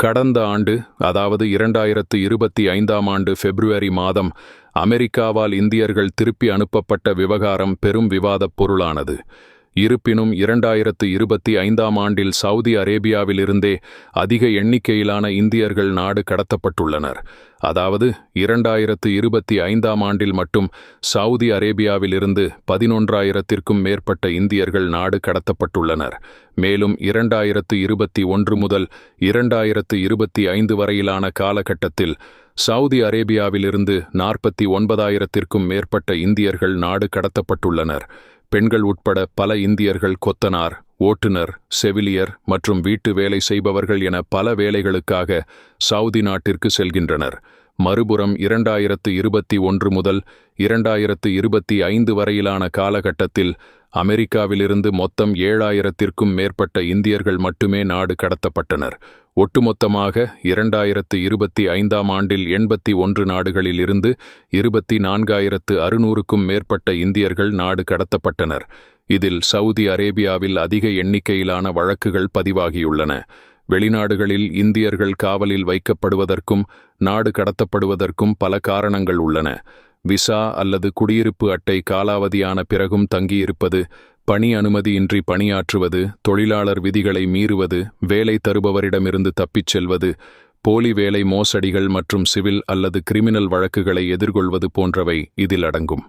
கடந்த ஆண்டு, அதாவது 2025ஆம் ஆண்டு பிப்ரவரி மாதம் அமெரிக்காவால் இந்தியர்கள் திருப்பி அனுப்பப்பட்ட விவகாரம் பெரும் விவாதப் பொருளானது. இருப்பினும் 2025ஆம் ஆண்டில் சவுதி அரேபியாவிலிருந்தே அதிக எண்ணிக்கையிலான இந்தியர்கள் நாடு கடத்தப்பட்டுள்ளனர். அதாவது 2025ஆம் ஆண்டில் மட்டும் சவுதி அரேபியாவிலிருந்து 11,000த்திற்கும் மேற்பட்ட இந்தியர்கள் நாடு கடத்தப்பட்டுள்ளனர். மேலும் 2021 முதல் 2025 வரையிலான காலகட்டத்தில் சவுதி அரேபியாவிலிருந்து 49,000த்திற்கும் மேற்பட்ட இந்தியர்கள் நாடு கடத்தப்பட்டுள்ளனர். பெண்கள் உட்பட பல இந்தியர்கள் கொத்தனார், ஓட்டுநர், செவிலியர் மற்றும் வீட்டு வேலை செய்பவர்கள் என பல வேலைகளுக்காக சவுதி நாட்டிற்கு செல்கின்றனர். மறுபுறம் 2021 முதல் 2025 வரையிலான காலகட்டத்தில் அமெரிக்காவிலிருந்து மொத்தம் 7,000த்திற்கும் மேற்பட்ட இந்தியர்கள் மட்டுமே நாடு கடத்தப்பட்டனர். ஒட்டுமொத்தமாக 2025ஆம் ஆண்டில் 81 நாடுகளில் இருந்து 24,600க்கும் மேற்பட்ட இந்தியர்கள் நாடு கடத்தப்பட்டனர். இதில் சவுதி அரேபியாவில் அதிக எண்ணிக்கையிலான வழக்குகள் பதிவாகியுள்ளன. வெளிநாடுகளில் இந்தியர்கள் காவலில் வைக்கப்படுவதற்கும் நாடு கடத்தப்படுவதற்கும் பல காரணங்கள் உள்ளன. விசா அல்லது குடியிருப்பு அட்டை காலாவதியான பிறகும் தங்கியிருப்பது, பணி அனுமதியின்றி பணியாற்றுவது, தொழிலாளர் விதிகளை மீறுவது, வேலை தருபவரிடமிருந்து தப்பிச் செல்வது, போலி வேலை மோசடிகள் மற்றும் சிவில் அல்லது கிரிமினல் வழக்குகளை எதிர்கொள்வது போன்றவை இதில் அடங்கும்.